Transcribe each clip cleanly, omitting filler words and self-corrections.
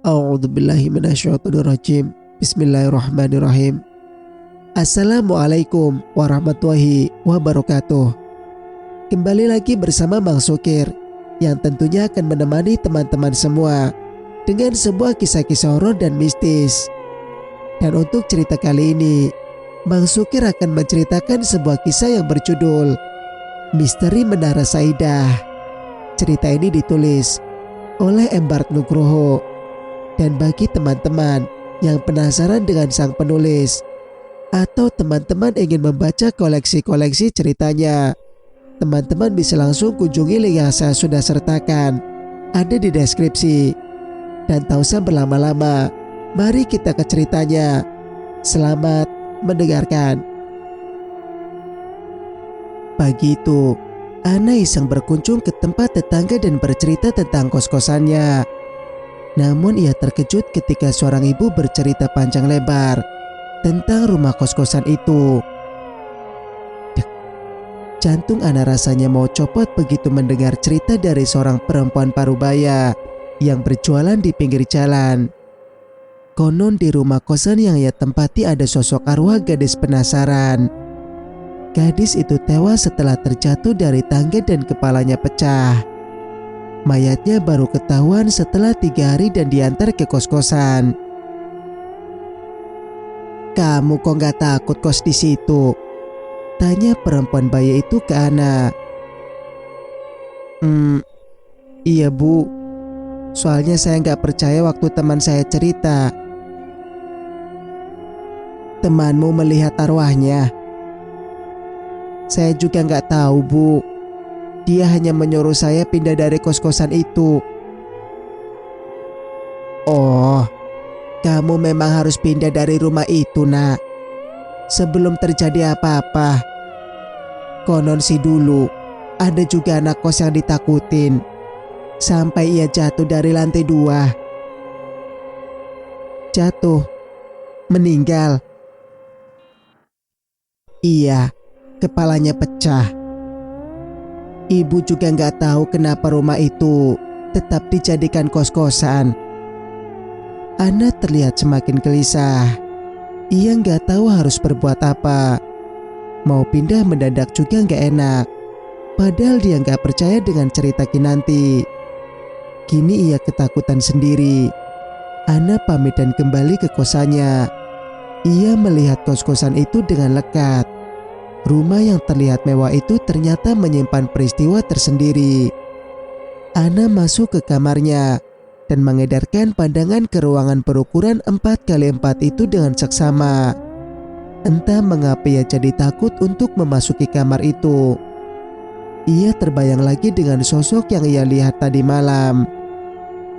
A'udzubillahi minasyaitonirrajim. Bismillahirrahmanirrahim. Assalamualaikum warahmatullahi wabarakatuh. Kembali lagi bersama Bang Sukir, yang tentunya akan menemani teman-teman semua dengan sebuah kisah-kisah horor dan mistis. Dan untuk cerita kali ini, Bang Sukir akan menceritakan sebuah kisah yang berjudul Misteri Menara Saidah. Cerita ini ditulis oleh Embart Nugroho. Dan bagi teman-teman yang penasaran dengan sang penulis atau teman-teman ingin membaca koleksi-koleksi ceritanya, teman-teman bisa langsung kunjungi link yang saya sudah sertakan, ada di deskripsi. Dan tak usah berlama-lama, mari kita ke ceritanya. Selamat mendengarkan. Pagi itu, Ana iseng berkunjung ke tempat tetangga dan bercerita tentang kos-kosannya. Namun ia terkejut ketika seorang ibu bercerita panjang lebar tentang rumah kos-kosan itu. Jantung Ana rasanya mau copot begitu mendengar cerita dari seorang perempuan parubaya yang berjualan di pinggir jalan. Konon di rumah kosan yang ia tempati ada sosok arwah gadis penasaran. Gadis itu tewas setelah terjatuh dari tangga dan kepalanya pecah. Mayatnya baru ketahuan setelah 3 hari dan diantar ke kos-kosan. "Kamu kok gak takut kos di situ?" tanya perempuan baya itu ke Ana. Iya bu, soalnya saya gak percaya waktu teman saya cerita." "Temanmu melihat arwahnya?" "Saya juga gak tahu bu. Dia hanya menyuruh saya pindah dari kos-kosan itu." "Oh, kamu memang harus pindah dari rumah itu nak, sebelum terjadi apa-apa. Konon sih dulu ada juga anak kos yang ditakutin sampai ia jatuh dari lantai 2. "Jatuh? Meninggal?" "Iya, kepalanya pecah. Ibu juga nggak tahu kenapa rumah itu tetap dijadikan kos-kosan." Ana terlihat semakin gelisah. Ia nggak tahu harus berbuat apa. Mau pindah mendadak juga nggak enak. Padahal dia nggak percaya dengan cerita Kinanti. Kini ia ketakutan sendiri. Ana pamit dan kembali ke kosannya. Ia melihat kos-kosan itu dengan lekat. Rumah yang terlihat mewah itu ternyata menyimpan peristiwa tersendiri. Ana masuk ke kamarnya dan mengedarkan pandangan ke ruangan berukuran 4x4 itu dengan seksama. Entah mengapa ia jadi takut untuk memasuki kamar itu. Ia terbayang lagi dengan sosok yang ia lihat tadi malam.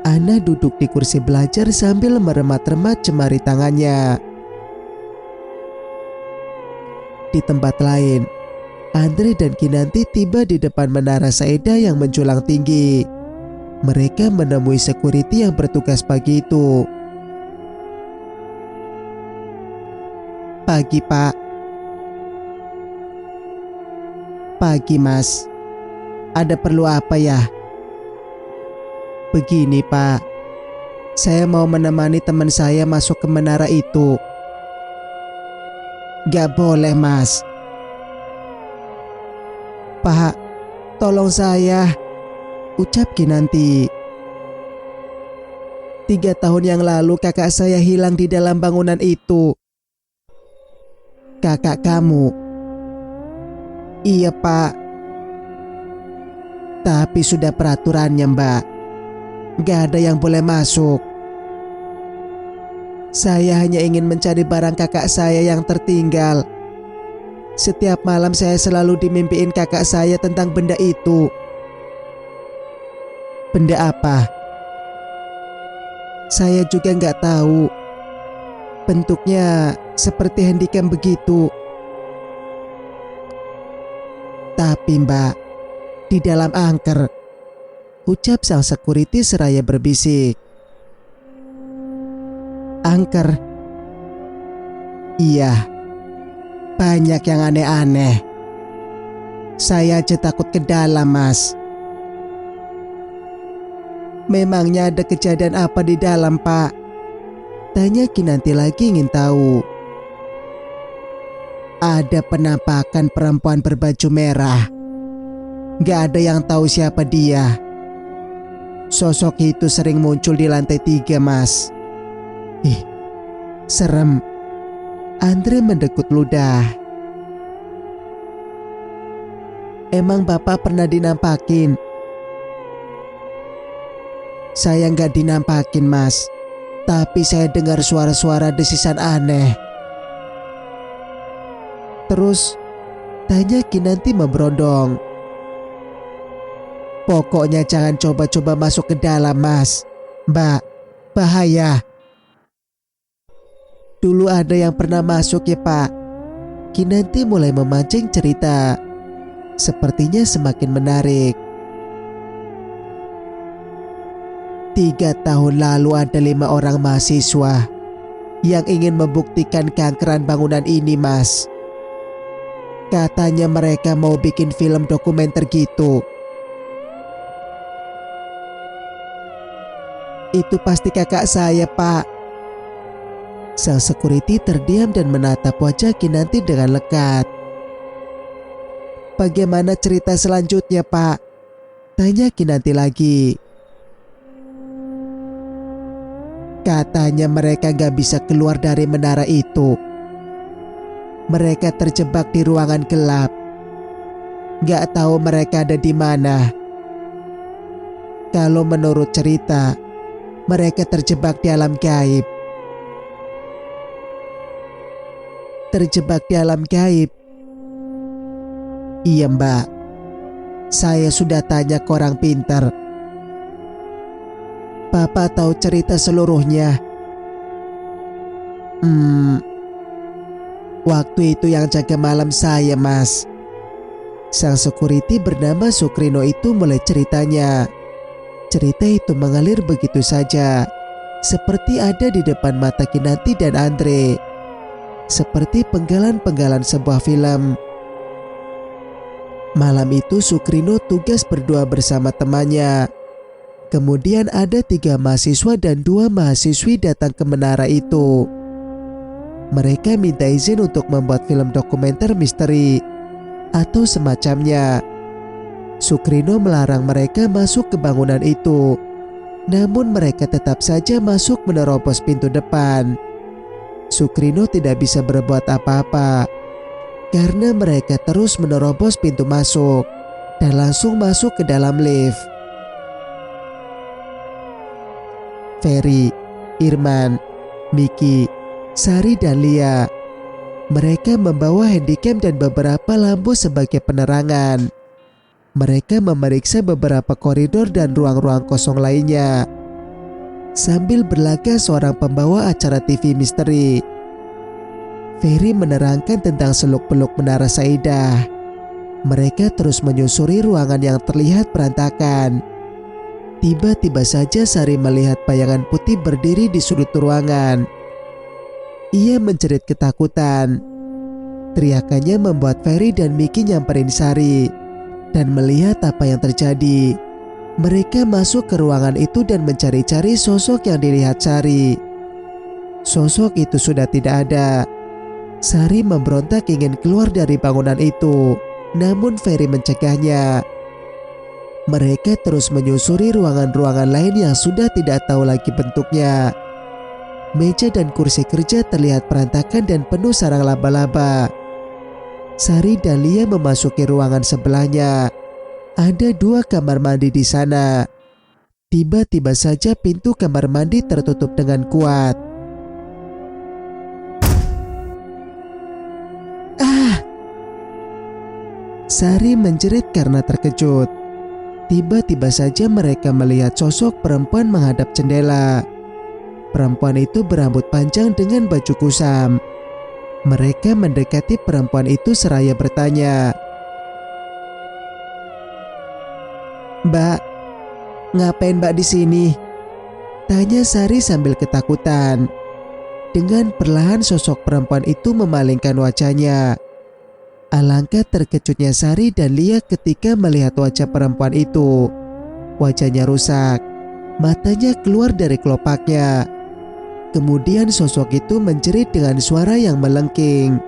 Ana duduk di kursi belajar sambil meremat-remat jemari tangannya. Di tempat lain, Andre dan Kinanti tiba di depan Menara Saidah yang menjulang tinggi. Mereka menemui security yang bertugas pagi itu. "Pagi pak." "Pagi mas. Ada perlu apa ya?" "Begini pak, saya mau menemani teman saya masuk ke menara itu." "Gak boleh mas." "Pak, tolong saya," ucap Kinanti. "3 tahun yang lalu kakak saya hilang di dalam bangunan itu." "Kakak kamu?" "Iya pak. Tapi sudah peraturannya mbak, gak ada yang boleh masuk. Saya hanya ingin mencari barang kakak saya yang tertinggal. Setiap malam saya selalu dimimpiin kakak saya tentang benda itu." "Benda apa?" "Saya juga nggak tahu. Bentuknya seperti handycam begitu." "Tapi mbak, di dalam angker," ucap sang security seraya berbisik. "Angker?" "Iya, banyak yang aneh-aneh. Saya aja takut ke dalam mas." Memangnya ada kejadian apa di dalam, Pak? Tanya Kinanti lagi ingin tahu. Ada penampakan perempuan berbaju merah. Gak ada yang tahu siapa dia. Sosok itu sering muncul di lantai 3, Mas. Ih, serem. Andre mendekut ludah. Emang Bapak pernah dinampakin? Saya nggak dinampakin, Mas. Tapi saya dengar suara-suara desisan aneh. Terus, tanya Kinanti memberondong. Pokoknya jangan coba-coba masuk ke dalam, Mas. Mbak, bahaya. Dulu ada yang pernah masuk ya, Pak. Kinanti mulai memancing cerita. Sepertinya semakin menarik. 3 tahun lalu ada 5 orang mahasiswa yang ingin membuktikan keangkeran bangunan ini, Mas. Katanya mereka mau bikin film dokumenter gitu. Itu pasti kakak saya, Pak. Sang security terdiam dan menatap wajah Kinanti dengan lekat. Bagaimana cerita selanjutnya, Pak? Tanya Kinanti lagi. Katanya mereka gak bisa keluar dari menara itu. Mereka terjebak di ruangan gelap. Gak tahu mereka ada di mana. Kalau menurut cerita, mereka terjebak di alam gaib. Terjebak di alam gaib? Iya, Mbak. Saya sudah tanya ke orang pintar. Bapak tahu cerita seluruhnya. Waktu itu yang jaga malam saya, Mas. Sang security bernama Sukrino itu mulai ceritanya. Cerita itu mengalir begitu saja, seperti ada di depan mata Kinanti dan Andre. Seperti penggalan-penggalan sebuah film. Malam itu Sukrino tugas berdua bersama temannya. Kemudian ada 3 mahasiswa dan 2 mahasiswi datang ke menara itu. Mereka minta izin untuk membuat film dokumenter misteri atau semacamnya. Sukrino melarang mereka masuk ke bangunan itu. Namun mereka tetap saja masuk menerobos pintu depan. Sukrino tidak bisa berbuat apa-apa karena mereka terus menerobos pintu masuk dan langsung masuk ke dalam lift. Ferry, Irman, Miki, Sari dan Lia. Mereka membawa handycam dan beberapa lampu sebagai penerangan. Mereka memeriksa beberapa koridor dan ruang-ruang kosong lainnya. Sambil berlaga seorang pembawa acara TV misteri. Ferry menerangkan tentang seluk-beluk Menara Saidah. Mereka terus menyusuri ruangan yang terlihat berantakan. Tiba-tiba saja Sari melihat bayangan putih berdiri di sudut ruangan. Ia menjerit ketakutan. Teriakannya membuat Ferry dan Miki nyamperin Sari dan melihat apa yang terjadi. Mereka masuk ke ruangan itu dan mencari-cari sosok yang dilihat Sari. Sosok itu sudah tidak ada. Sari memberontak ingin keluar dari bangunan itu, namun Ferry mencegahnya. Mereka terus menyusuri ruangan-ruangan lain yang sudah tidak tahu lagi bentuknya. Meja dan kursi kerja terlihat berantakan dan penuh sarang laba-laba. Sari dan Lia memasuki ruangan sebelahnya. Ada 2 kamar mandi di sana. Tiba-tiba saja pintu kamar mandi tertutup dengan kuat. Ah! Sari menjerit karena terkejut. Tiba-tiba saja mereka melihat sosok perempuan menghadap jendela. Perempuan itu berambut panjang dengan baju kusam. Mereka mendekati perempuan itu seraya bertanya, "Mbak, ngapain Mbak di sini?" Tanya Sari sambil ketakutan. Dengan perlahan sosok perempuan itu memalingkan wajahnya. Alangkah terkejutnya Sari dan Lia ketika melihat wajah perempuan itu. Wajahnya rusak, Matanya keluar dari kelopaknya. Kemudian sosok itu menjerit dengan suara yang melengking.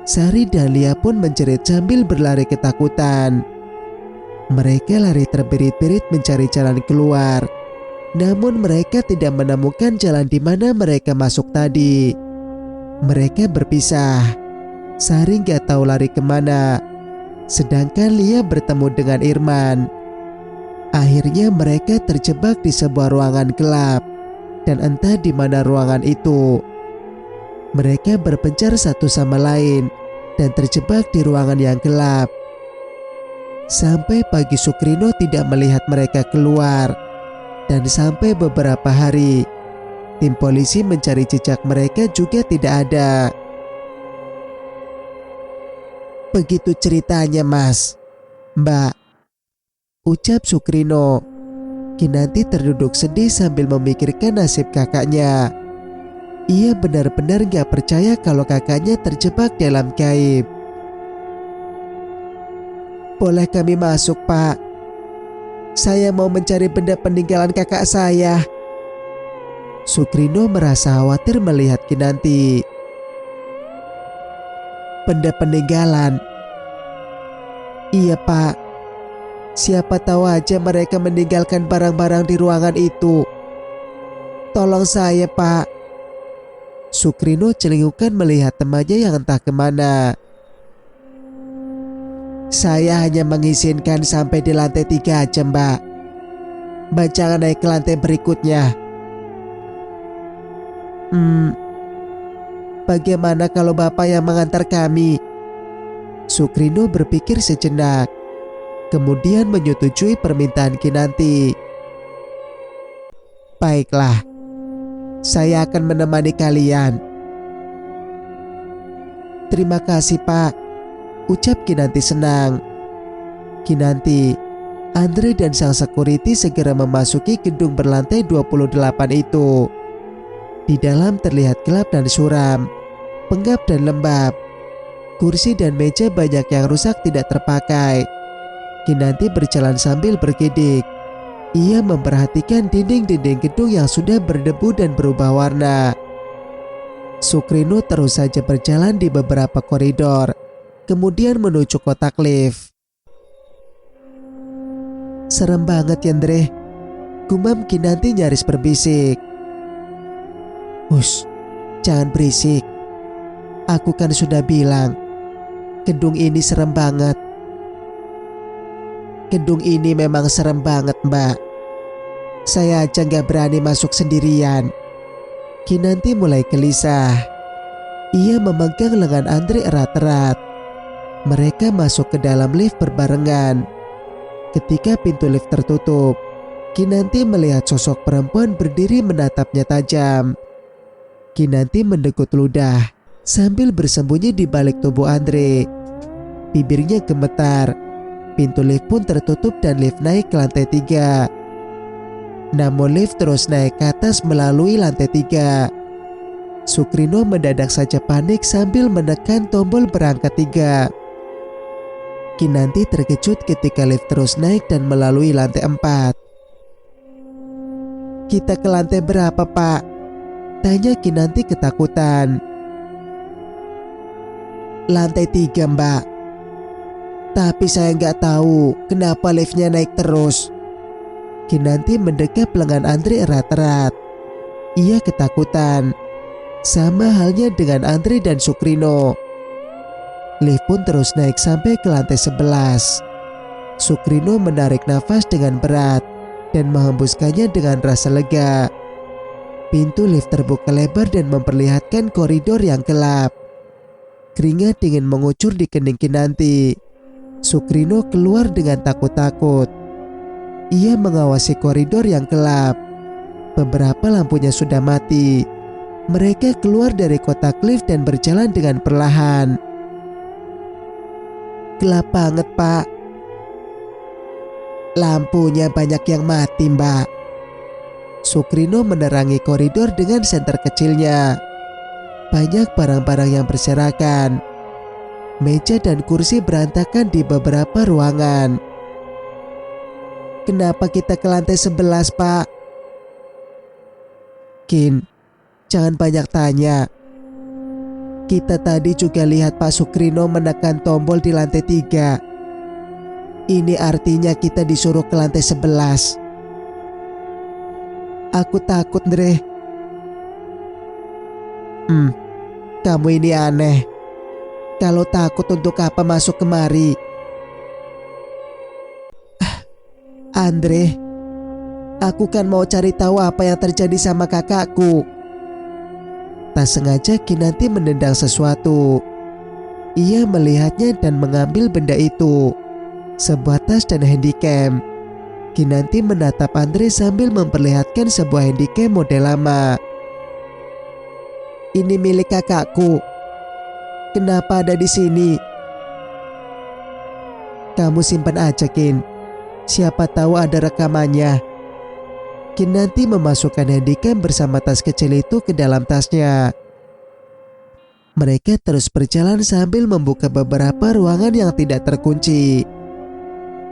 Sari dan Lia pun menjerit sambil berlari ketakutan. Mereka lari terbirit-birit mencari jalan keluar. Namun mereka tidak menemukan jalan di mana mereka masuk tadi. Mereka berpisah. Sari gak tahu lari kemana. Sedangkan Lia bertemu dengan Irman. Akhirnya mereka terjebak di sebuah ruangan gelap. Dan entah di mana ruangan itu. Mereka berpencar satu sama lain dan terjebak di ruangan yang gelap. Sampai pagi Sukrino tidak melihat mereka keluar. Dan sampai beberapa hari, tim polisi mencari jejak mereka juga tidak ada. Begitu ceritanya, Mas. Mbak, ucap Sukrino. Kinanti terduduk sedih sambil memikirkan nasib kakaknya. Ia benar-benar gak percaya kalau kakaknya terjebak dalam gaib. Boleh kami masuk, Pak? Saya mau mencari benda peninggalan kakak saya. Sukrino merasa khawatir melihat Kinanti. Benda peninggalan? Iya, Pak. Siapa tahu aja mereka meninggalkan barang-barang di ruangan itu. Tolong saya, Pak. Sukrino celingukan melihat temannya yang entah kemana. Saya hanya mengizinkan sampai di lantai 3 aja, Mbak. Mbak jangan naik ke lantai berikutnya. Bagaimana kalau Bapak yang mengantar kami? Sukrino berpikir sejenak. Kemudian menyetujui permintaan Kinanti. Baiklah, saya akan menemani kalian. Terima kasih, Pak, ucap Kinanti senang. Kinanti, Andre dan sang security segera memasuki gedung berlantai 28 itu. Di dalam terlihat gelap dan suram, pengap dan lembab. Kursi dan meja banyak yang rusak tidak terpakai. Kinanti berjalan sambil bergidik. Ia memperhatikan dinding-dinding gedung yang sudah berdebu dan berubah warna. Sukrino terus saja berjalan di beberapa koridor, kemudian menuju kotak lift. Serem banget, Yandre, gumam Kinanti nyaris berbisik. Hush, jangan berisik. Aku kan sudah bilang, gedung ini serem banget. Gedung ini memang serem banget, Mbak. Saya aja gak berani masuk sendirian. Kinanti mulai gelisah. Ia memegang lengan Andre erat-erat. Mereka masuk ke dalam lift berbarengan. Ketika pintu lift tertutup, Kinanti melihat sosok perempuan berdiri menatapnya tajam. Kinanti mendegut ludah sambil bersembunyi di balik tubuh Andre. Bibirnya gemetar. Pintu lift pun tertutup dan lift naik ke lantai 3. Namun lift terus naik ke atas melalui lantai 3. Sukrino mendadak saja panik sambil menekan tombol berangkat 3. Kinanti terkejut ketika lift terus naik dan melalui lantai 4. Kita ke lantai berapa, Pak? Tanya Kinanti ketakutan. Lantai 3, Mbak. Tapi saya nggak tahu kenapa liftnya naik terus. Kinanti mendekap lengan Andre erat-erat. Ia ketakutan. Sama halnya dengan Andre dan Sukrino. Lift pun terus naik sampai ke lantai 11. Sukrino menarik nafas dengan berat dan menghembuskannya dengan rasa lega. Pintu lift terbuka lebar dan memperlihatkan koridor yang gelap. Keringat dingin mengucur di kening Kinanti. Sukrino keluar dengan takut-takut. Ia mengawasi koridor yang gelap. Beberapa lampunya sudah mati. Mereka keluar dari kotak lift dan berjalan dengan perlahan. Gelap banget, Pak. Lampunya banyak yang mati, Mbak. Sukrino menerangi koridor dengan senter kecilnya. Banyak barang-barang yang berserakan. Meja dan kursi berantakan di beberapa ruangan. Kenapa kita ke lantai 11, Pak? Kin, jangan banyak tanya. Kita tadi juga lihat Pak Sukrino menekan tombol di lantai 3. Ini artinya kita disuruh ke lantai 11. Aku takut, Ndre. Kamu ini aneh. Kalau takut untuk apa masuk kemari? Andre, aku kan mau cari tahu apa yang terjadi sama kakakku. Tak sengaja Kinanti menendang sesuatu. Ia melihatnya dan mengambil benda itu, sebuah tas dan handycam. Kinanti menatap Andre sambil memperlihatkan sebuah handycam model lama. Ini milik kakakku. Kenapa ada di sini? Kamu simpan aja, Kin. Siapa tahu ada rekamannya. Kinanti memasukkan handycam bersama tas kecil itu ke dalam tasnya. Mereka terus berjalan sambil membuka beberapa ruangan yang tidak terkunci.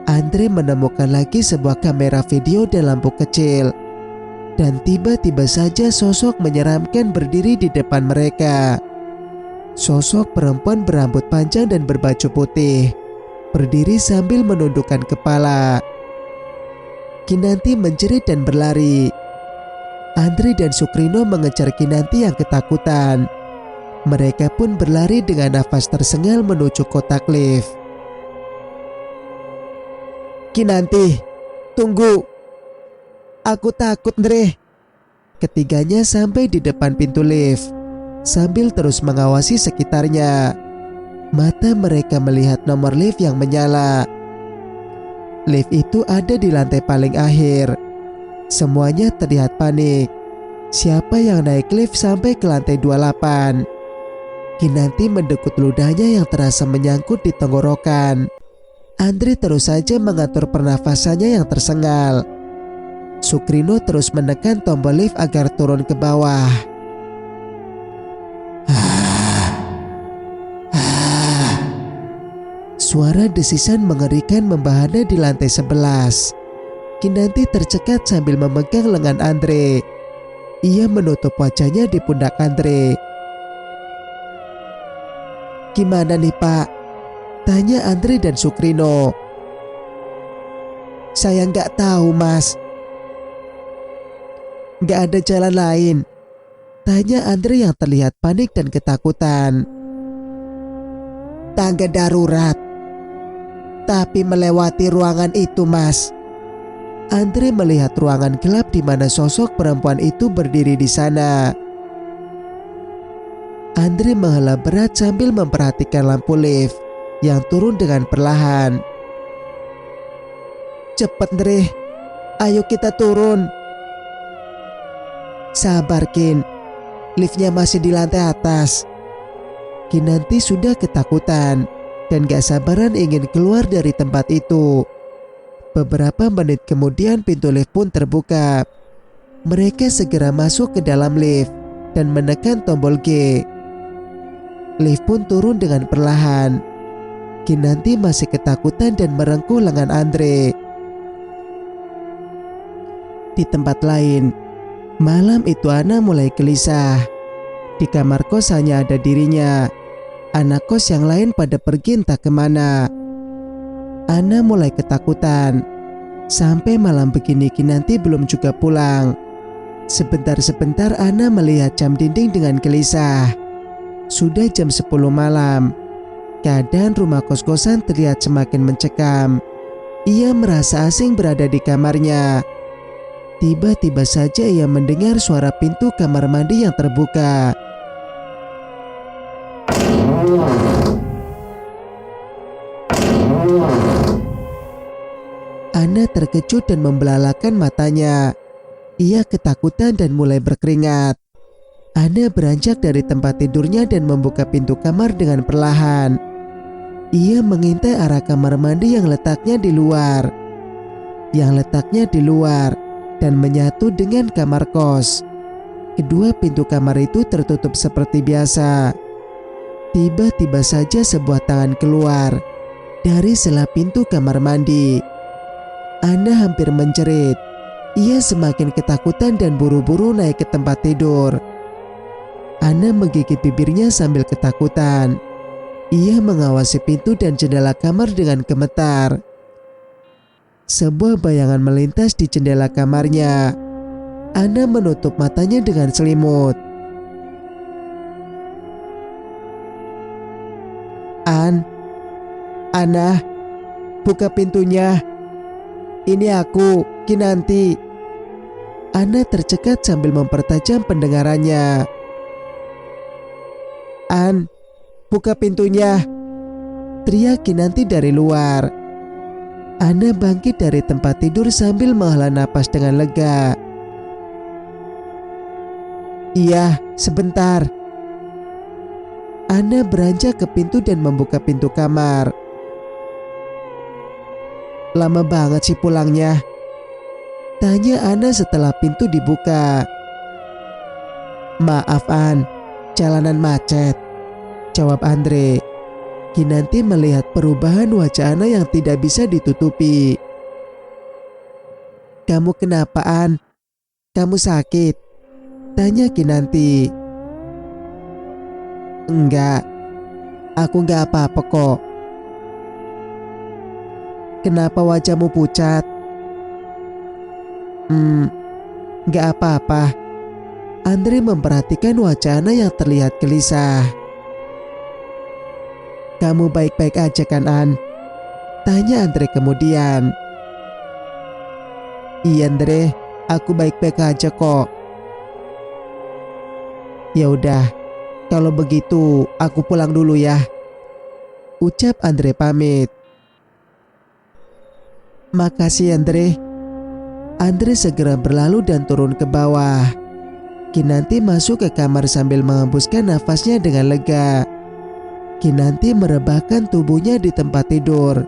Andre menemukan lagi sebuah kamera video dan lampu kecil. Dan tiba-tiba saja sosok menyeramkan berdiri di depan mereka. Sosok perempuan berambut panjang dan berbaju putih, berdiri sambil menundukkan kepala. Kinanti menjerit dan berlari. Andre dan Sukrino mengejar Kinanti yang ketakutan. Mereka pun berlari dengan nafas tersengal menuju kotak lift. Kinanti, tunggu. Aku takut, Ndre. Ketiganya sampai di depan pintu lift, sambil terus mengawasi sekitarnya. Mata mereka melihat nomor lift yang menyala. Lift itu ada di lantai paling akhir. Semuanya terlihat panik. Siapa yang naik lift sampai ke lantai 28? Kinanti mendekut ludahnya yang terasa menyangkut di tenggorokan. Andre terus saja mengatur pernafasannya yang tersengal. Sukrino terus menekan tombol lift agar turun ke bawah. Suara desisan mengerikan membahana di lantai 11. Kinanti tercekat sambil memegang lengan Andre. Ia menutup wajahnya di pundak Andre. Gimana nih, Pak? Tanya Andre dan Sukrino. Saya nggak tahu, Mas. Nggak ada jalan lain? Tanya Andre yang terlihat panik dan ketakutan. Tangga darurat. Tapi melewati ruangan itu, Mas. Andre melihat ruangan gelap di mana sosok perempuan itu berdiri di sana. Andre menghela berat sambil memperhatikan lampu lift yang turun dengan perlahan. Cepat, Andre. Ayo kita turun. Sabar, Kin. Liftnya masih di lantai atas. Kinanti sudah ketakutan dan gak sabaran ingin keluar dari tempat itu. Beberapa menit kemudian pintu lift pun terbuka. Mereka segera masuk ke dalam lift dan menekan tombol G. Lift pun turun dengan perlahan. Kinanti masih ketakutan dan merengkuh lengan Andre. Di tempat lain, malam itu Ana mulai gelisah. Di kamar kos hanya ada dirinya. Anak kos yang lain pada pergi entah kemana. Ana mulai ketakutan. Sampai malam begini Kinanti belum juga pulang. Sebentar-sebentar Ana melihat jam dinding dengan gelisah. Sudah jam 10 malam. Keadaan rumah kos-kosan terlihat semakin mencekam. Ia merasa asing berada di kamarnya. Tiba-tiba saja ia mendengar suara pintu kamar mandi yang terbuka. Ana terkejut dan membelalakan matanya. Ia ketakutan dan mulai berkeringat. Ana beranjak dari tempat tidurnya dan membuka pintu kamar dengan perlahan. Ia mengintai arah kamar mandi yang letaknya di luar. Dan menyatu dengan kamar kos. Kedua pintu kamar itu tertutup seperti biasa. Tiba-tiba saja sebuah tangan keluar dari sela pintu kamar mandi. Ana hampir menjerit. Ia semakin ketakutan dan buru-buru naik ke tempat tidur. Ana menggigit bibirnya sambil ketakutan. Ia mengawasi pintu dan jendela kamar dengan gemetar. Sebuah bayangan melintas di jendela kamarnya. Ana menutup matanya dengan selimut. Ana, buka pintunya. Ini aku, Kinanti. Ana tercekat sambil mempertajam pendengarannya. Buka pintunya, teriak Kinanti dari luar. Ana bangkit dari tempat tidur sambil menghela napas dengan lega. Iya, sebentar. Ana beranjak ke pintu dan membuka pintu kamar. Lama banget sih pulangnya? Tanya Ana setelah pintu dibuka. Maaf An, jalanan macet, jawab Andre. Kinanti melihat perubahan wajah Ana yang tidak bisa ditutupi. Kamu kenapa An? Kamu sakit? Tanya Kinanti. Enggak, aku enggak apa-apa kok. Kenapa wajahmu pucat? Enggak apa-apa. Andre memperhatikan wajah Ana yang terlihat gelisah. Kamu baik-baik aja kan An? Tanya Andre kemudian. Iya Andre, aku baik-baik aja kok. Ya udah, kalau begitu aku pulang dulu ya. Ucap Andre pamit. Makasih Andre. Andre segera berlalu dan turun ke bawah. Kinanti masuk ke kamar sambil menghembuskan nafasnya dengan lega. Kinanti merebahkan tubuhnya di tempat tidur.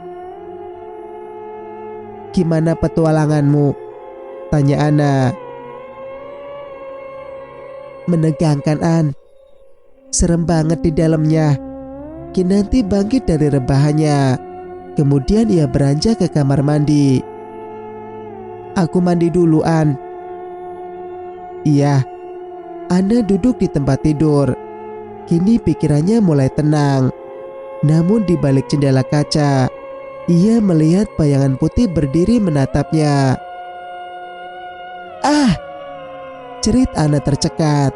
Gimana petualanganmu? Tanya Ana. Menegangkan An. Serem banget di dalamnya. Kinanti bangkit dari rebahannya. Kemudian ia beranjak ke kamar mandi. Aku mandi dulu An. Iya. Ana duduk di tempat tidur. Kini pikirannya mulai tenang. Namun di balik jendela kaca, ia melihat bayangan putih berdiri menatapnya. Ah! Jerit Ana tercekat.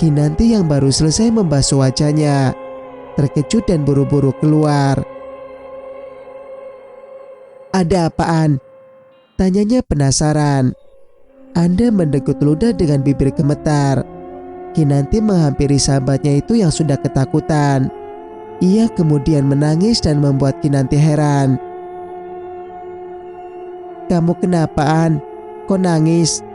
Kinanti yang baru selesai membasuh wajahnya terkejut dan buru-buru keluar. Ada apaan? Tanyanya penasaran. Anda mendegut ludah dengan bibir gemetar. Kinanti menghampiri sahabatnya itu yang sudah ketakutan. Ia kemudian menangis dan membuat Kinanti heran. Kamu kenapa An? Kok nangis?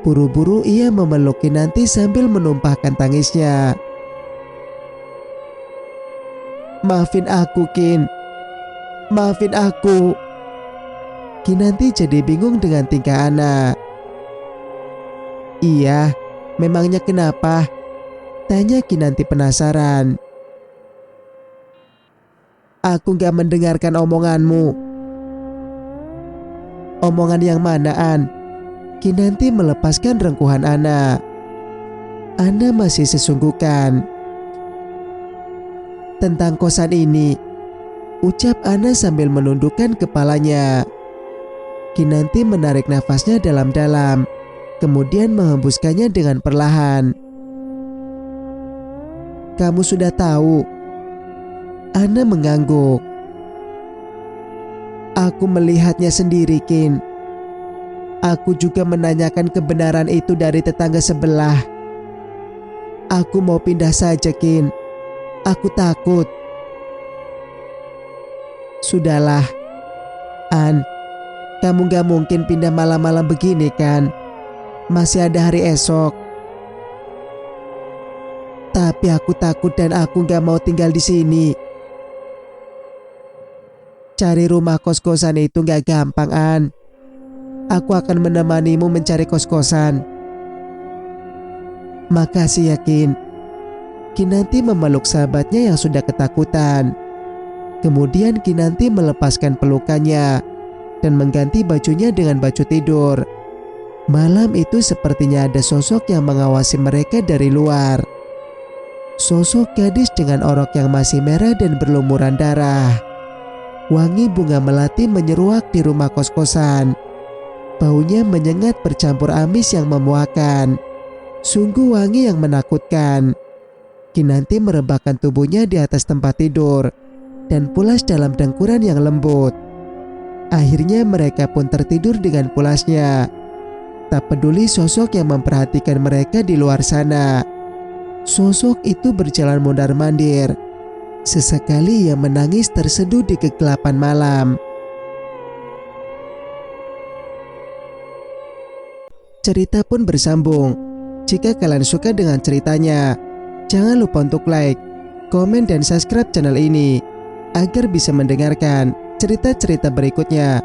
Buru-buru ia memeluk Kinanti sambil menumpahkan tangisnya. Maafin aku Kin. Maafin aku. Kinanti jadi bingung dengan tingkah Ana. Iya, memangnya kenapa? Tanya Kinanti penasaran. Aku gak mendengarkan omonganmu. Omongan yang mana An? Kinanti melepaskan rengkuhan Ana. Ana masih sesungguhkan. Tentang kosan ini, ucap Ana sambil menundukkan kepalanya. Kinanti menarik nafasnya dalam-dalam, kemudian menghembuskannya dengan perlahan. Kamu sudah tahu? Ana mengangguk. Aku melihatnya sendiri, Kin. Aku juga menanyakan kebenaran itu dari tetangga sebelah. Aku mau pindah saja, Kin. Aku takut. Sudahlah, An. Kamu gak mungkin pindah malam-malam begini kan? Masih ada hari esok. Tapi aku takut dan aku gak mau tinggal di sini. Cari rumah kos-kosan itu gak gampang An. Aku akan menemanimu mencari kos-kosan. Makasih ya Kin. Kinanti memeluk sahabatnya yang sudah ketakutan. Kemudian Kinanti melepaskan pelukannya. dan mengganti bajunya dengan baju tidur. Malam itu sepertinya ada sosok yang mengawasi mereka dari luar. Sosok gadis dengan orok yang masih merah dan berlumuran darah. Wangi bunga melati menyeruak di rumah kos-kosan. Baunya menyengat bercampur amis yang memuakan. Sungguh wangi yang menakutkan. Kinanti merebahkan tubuhnya di atas tempat tidur dan pulas dalam dengkuran yang lembut. Akhirnya mereka pun tertidur dengan pulasnya. Tak peduli sosok yang memperhatikan mereka di luar sana. Sosok itu berjalan mondar-mandir. Sesekali ia menangis terseduh di kegelapan malam. Cerita pun bersambung. Jika kalian suka dengan ceritanya, jangan lupa untuk like, komen, dan subscribe channel ini agar bisa mendengarkan cerita-cerita berikutnya.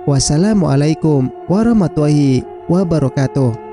Wassalamualaikum warahmatullahi wabarakatuh.